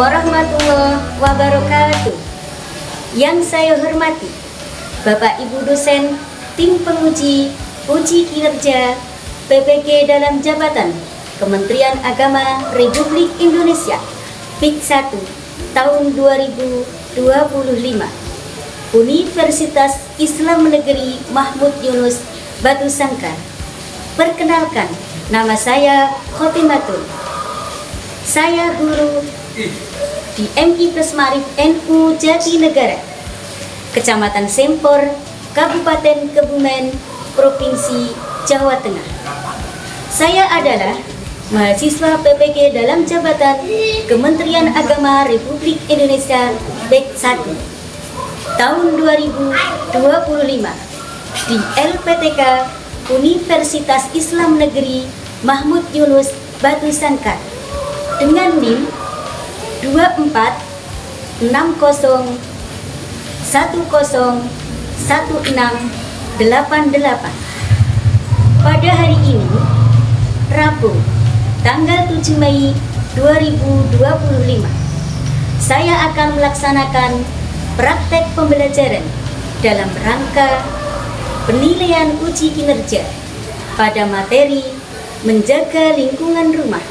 warahmatullahi wabarakatuh. Yang saya hormati Bapak Ibu dosen tim penguji uji kinerja PPG dalam jabatan Kementerian Agama Republik Indonesia PIK 1 tahun 2025, Universitas Islam Negeri Mahmud Yunus Batu Sangkar. Perkenalkan, nama saya Khotimatul. Saya guru di MI Pesmarif NU Jatinegara, Kecamatan Sempor, Kabupaten Kebumen, Provinsi Jawa Tengah. Saya adalah mahasiswa PPG dalam jabatan Kementerian Agama Republik Indonesia PIK 1 tahun 2025 di LPTK Universitas Islam Negeri Mahmud Yunus Batu Sangkar dengan NIM 2460101688. Pada hari ini, Rabu, tanggal 7 Mei 2025, saya akan melaksanakan praktek pembelajaran dalam rangka penilaian uji kinerja pada materi menjaga lingkungan rumah,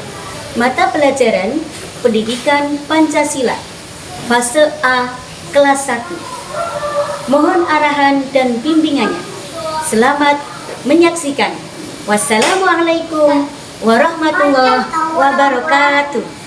mata pelajaran Pendidikan Pancasila, fase A, kelas 1. Mohon arahan dan bimbingannya. Selamat menyaksikan. Wassalamualaikum warahmatullahi wabarakatuh.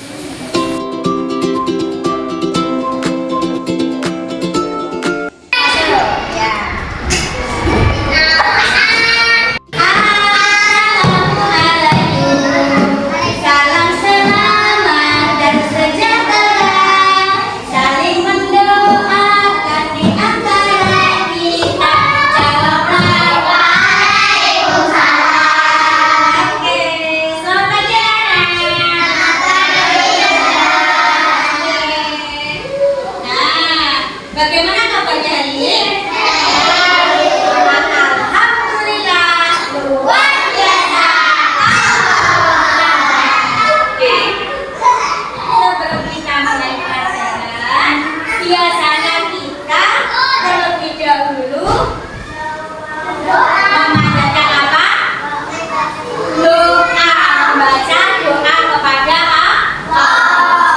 Bagaimana kabarnya hari ini? Alhamdulillah, luar biasa. Oke, sebelum kita mulai pelajaran, biasanya kita terlebih dahulu memanjatkan apa? Doa, membaca doa kepada Allah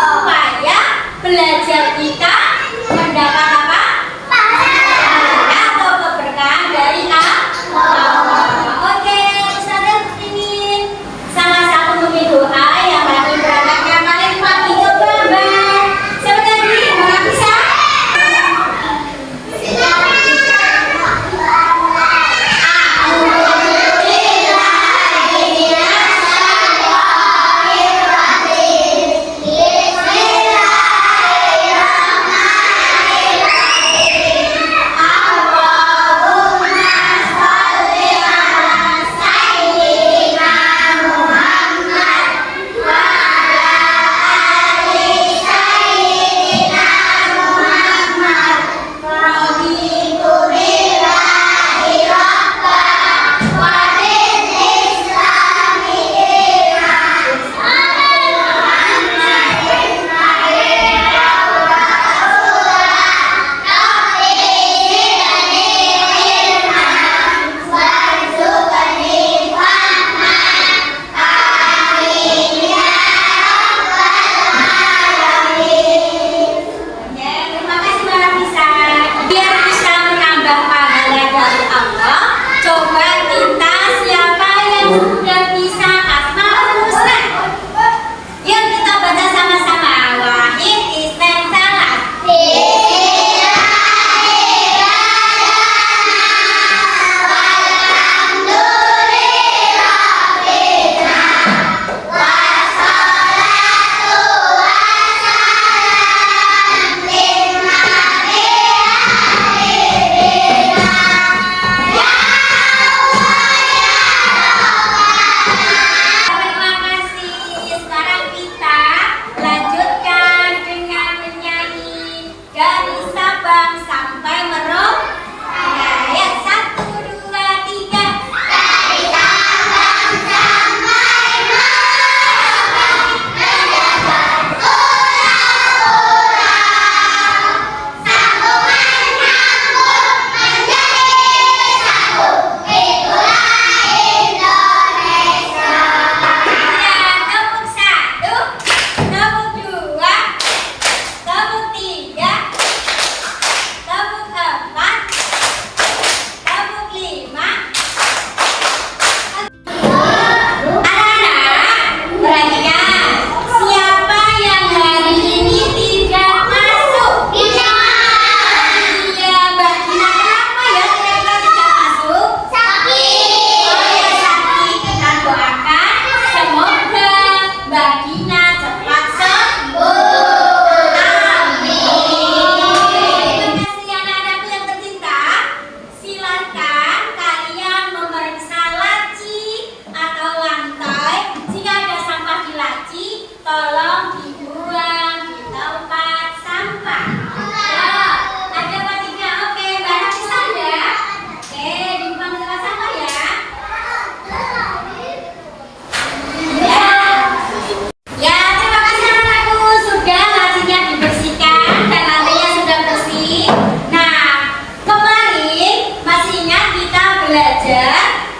supaya belajar kita mendapat apa? Atau keberkahan dari Allah. Oke, Ustazah ingin salah satu mungkin doa yang paling berangkat yang paling pagi coba Mbak. Siapa tadi? Mbak bisa?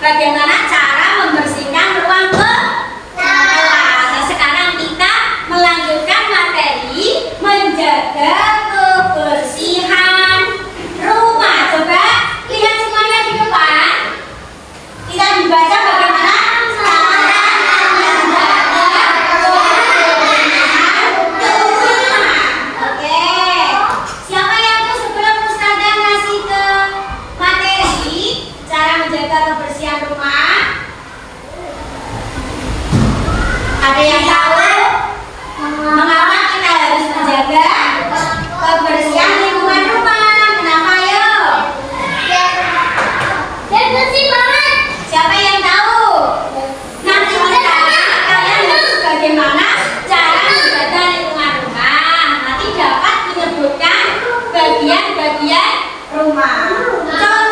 bagaimana cara membersihkan ruang kelas. Nah, sekarang kita melanjutkan materi menjaga kebersihan rumah. Coba lihat semuanya di depan. Kita membaca bagaimana cara menjaga kebersihan rumah. Oke, siapa yang tuh sebelum Ustazah ngasih ke materi cara menjaga kebersihan rumah? Ada yang tahu mengapa kita harus menjaga kebersihan lingkungan rumah? Kenapa yo? Biar bersih banget. Siapa yang tahu? Nanti kita kalian harus bagaimana cara menjaga lingkungan rumah. Nanti dapat menyebutkan bagian-bagian rumah. Contoh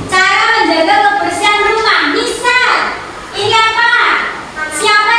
cara menjaga kebersihan rumah. Misal ini apa? Siapa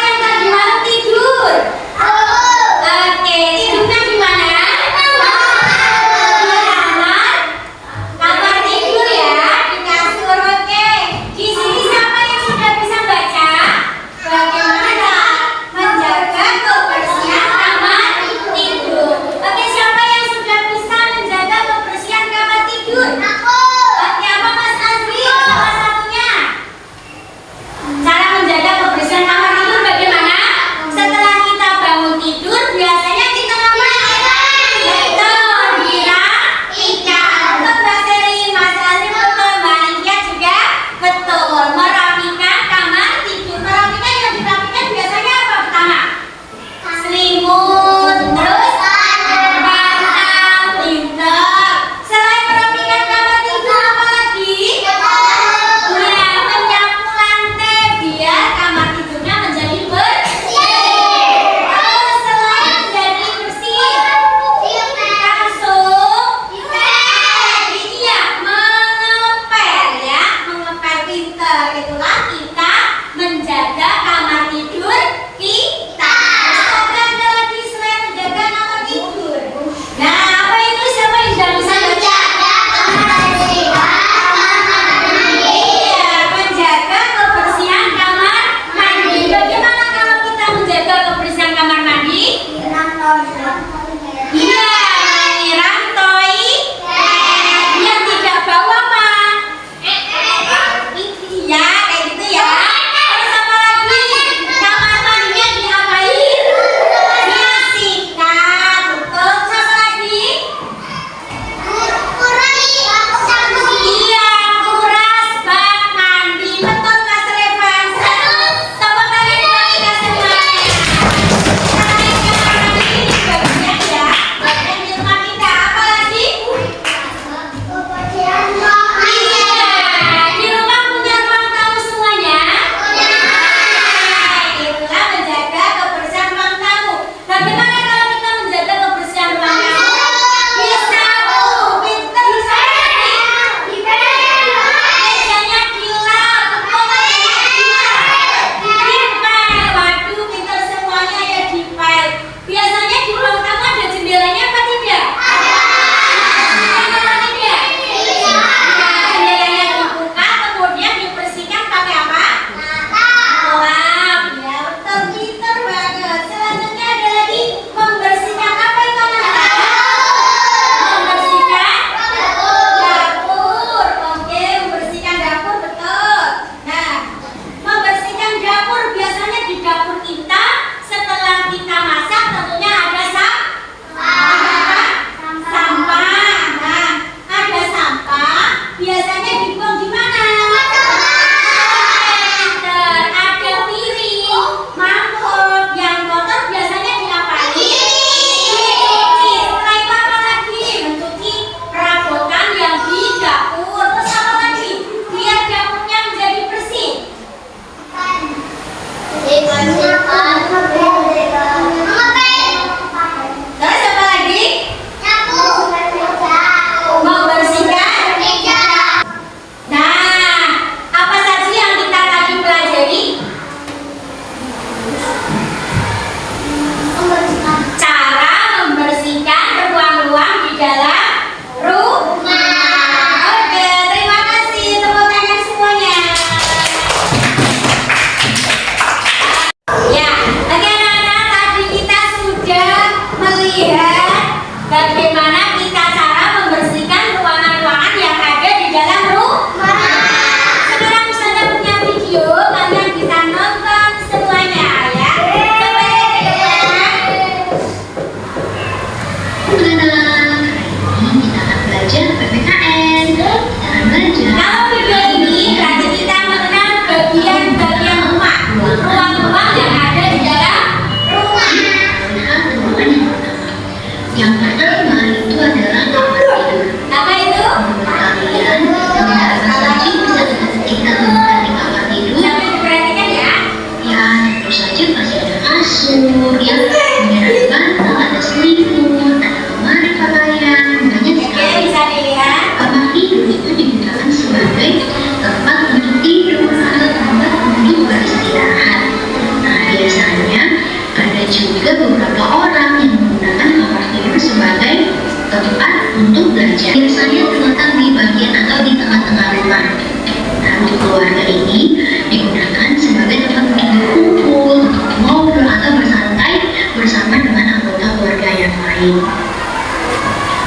keluarga ini digunakan sebagai tempat untuk berkumpul, untuk ngobrol atau bersantai bersama dengan anggota keluarga yang lain.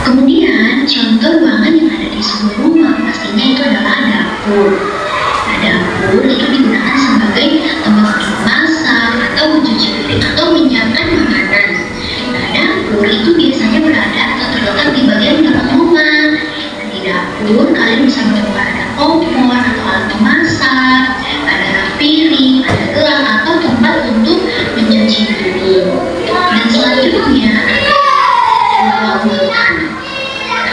Kemudian, contoh ruangan yang ada di sebuah rumah pastinya itu adalah dapur. Nah, dapur itu digunakan sebagai tempat untuk masak atau mencuci piring atau menyiapkan makanan. Nah, dapur itu biasanya berada atau terletak di bagian dalam rumah. Nah, di dapur kalian bisa menemukan ada kompor atau alat memasak, ada rak piring, ada gelang atau tempat untuk mencuci piring. Dan selanjutnya ada ruang makan.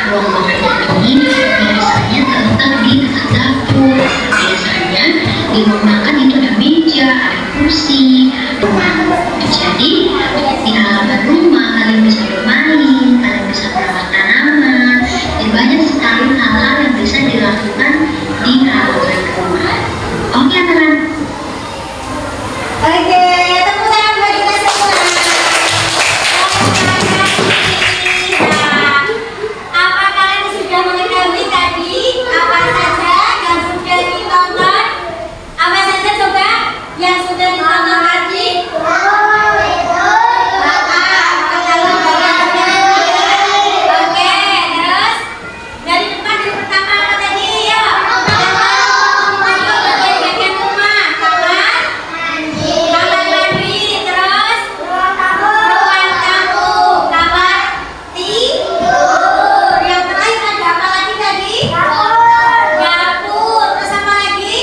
Ruang makan ini biasanya terletak di dekat dapur. Biasanya di ruang makan itu ada meja, ada kursi, rumah. Jadi di halaman rumah kalian bisa bermain, kalian bisa merawat tanaman. Dan banyak sekali hal-hal yang bisa dilakukan di halaman rumah. Oke, teman. Oke, tepuk tangan buat kita semua. Nah, apa kalian sudah mengetahui tadi apa saja yang sudah ditonton? Apa saja coba yang sudah ditonton tadi? Oke, terus dari depan yang pertama apa tadi? Ya, bagian rumah, kamar mandi, terus ruang tamu, kamar tidur. Yang terakhir ada apa lagi tadi? Dapur. Terus apa lagi?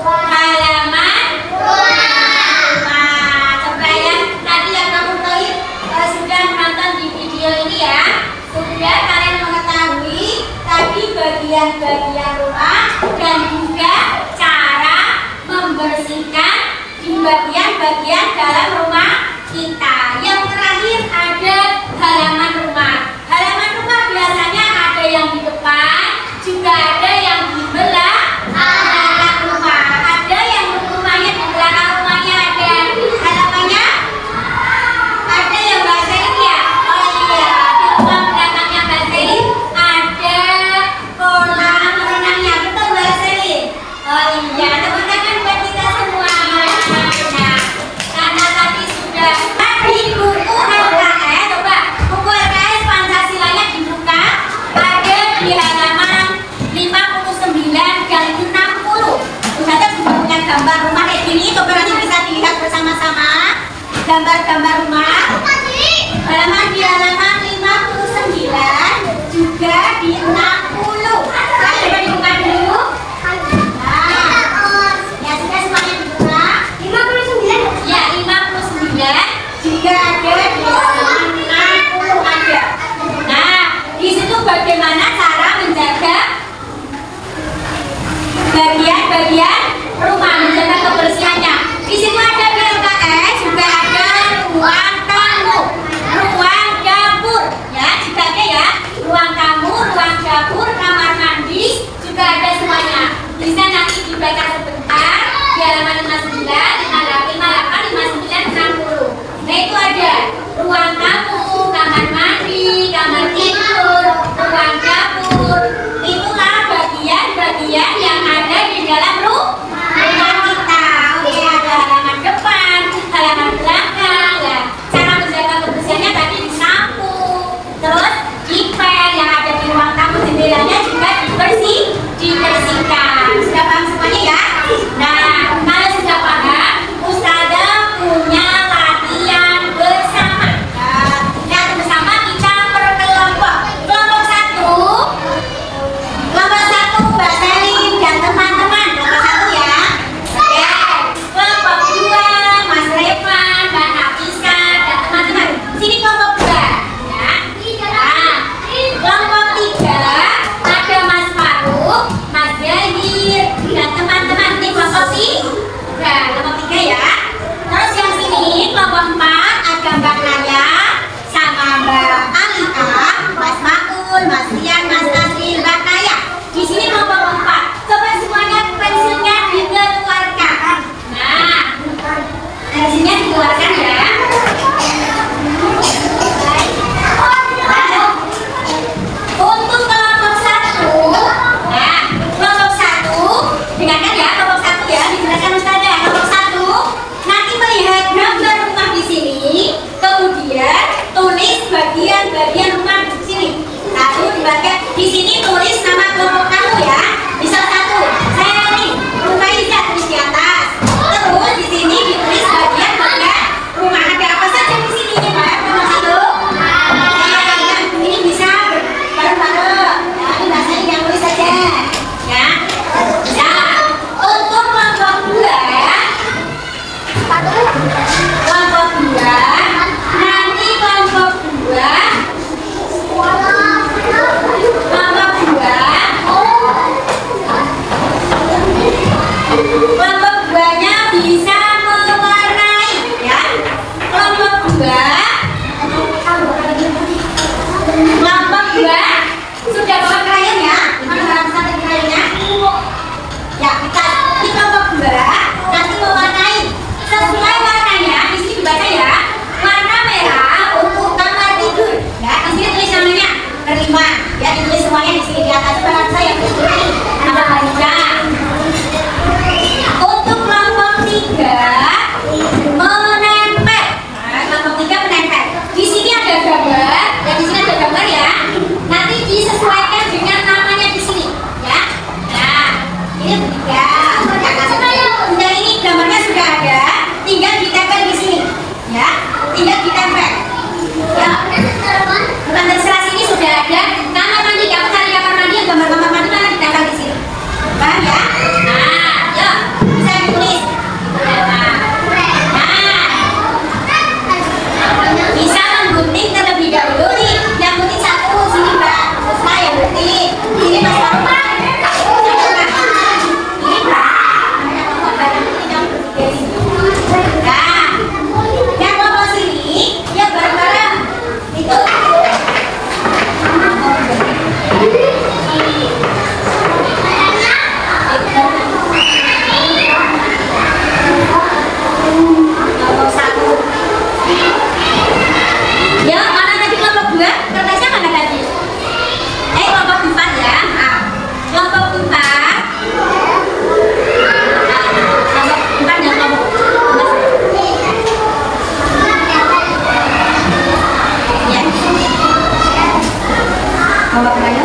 Halaman rumah. Coba ya, tadi yang kamu tahu sudah menonton di video ini ya, sudah kalian mengetahui tadi bagian-bagian rumah dan juga cara membersihkan di bagian-bagian dalam rumah kita. Yang terakhir ada halaman rumah. Halaman rumah biasanya ada yang di depan, juga ada yang di belakang rumah. Ada yang rumahnya di belakang rumahnya ada halamannya. Ada yang Mbak Selin ya? Oh iya, di rumah belakangnya Mbak Selin ada kolam renangnya, betul Mbak Selin? Oh iya, tepuk tangan buat kita semua. Nah, karena tadi sudah di buku LKS, coba buku LKS Pancasilanya dibuka, ada di halaman 59 dan 60. Ternyata sudah punya gambar rumah kayak gini, coba nanti bisa dilihat bersama-sama gambar-gambar rumah. Halaman di halaman 59 juga di 60. Nah, coba dibuka dulu. Nah, ya sudah semuanya dibuka. 59? Ya, 59 juga ada di halaman 60 ada. Nah, di situ bagaimana cara menjaga bagian-bagian rumah, menjaga kebersihannya. Di situ ada di LKS juga ada ruang tamu, ruang dapur, ya juga ada ya, ruang tamu, ruang dapur, kamar mandi juga ada semuanya. Bisa nanti dibaca sebentar di halaman 59, 58, 59, 60. Nah itu ada ruang tamu, kamar mandi, kamar tidur, ruang dapur. Itulah bagian-bagian yang ada di dalam rumah kita. Oke, ada halaman depan, halaman belakang. Nah, cara menjaga kebersihannya tadi disapu, terus dipel yang ada di ruang tamu jendelanya juga dibersih, menerima. Ya, ditulis semuanya di sini di atas. Barang saya berdiri akan baca. Untuk kelompok 3 menempel. Nah, kelompok 3 menempel. Di sini ada gambar, dan di sini ada gambar ya. Nanti disesuaikan dengan namanya di sini, ya. Nah, ini bertiga. Nah, ini gambarnya sudah ada, tinggal ditempel di sini, ya. Tinggal ditempel. Ya. Bukan terserah sini sudah ada. Kamar mandi, kamu cari kamar mandi yang gambar kamar mandi mana ditempel di sini. Paham ya? Nah, yuk bisa ditulis. Nah, bisa menggunting terlebih dahulu nih. Yang gunting satu sini Mbak Puspa yang gunting. Ini Mas Bapak. Ini Mbak. Nah, yang kelompok sini ya bareng-bareng. Itu. Kelompok 1. Ya, mana tadi kelompok 2? Kertasnya mana tadi? Kelompok 4 ya. Nah, kelompok 4. Kelompok 4 dan kelompok 4. Ya. Kelompok berapa?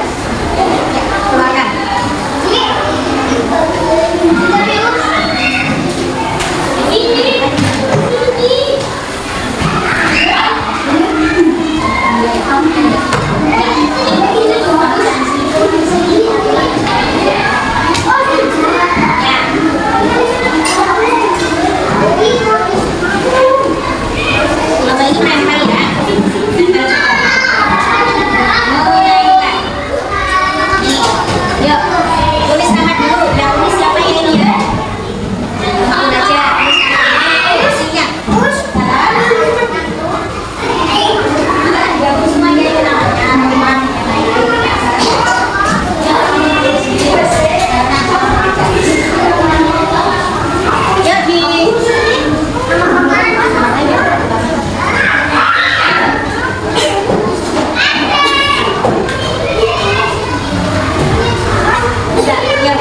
Keluarkan. Kalau ini menempel ya. Nempel. Mulai Mbak. Yuk, tulis nama dulu. Yang tulis siapa ini ya? Aku aja. Tulisnya. Gabung semuanya itu namanya teman. Yuk di. Bisa, ya.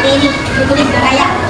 Ini ditulis kayak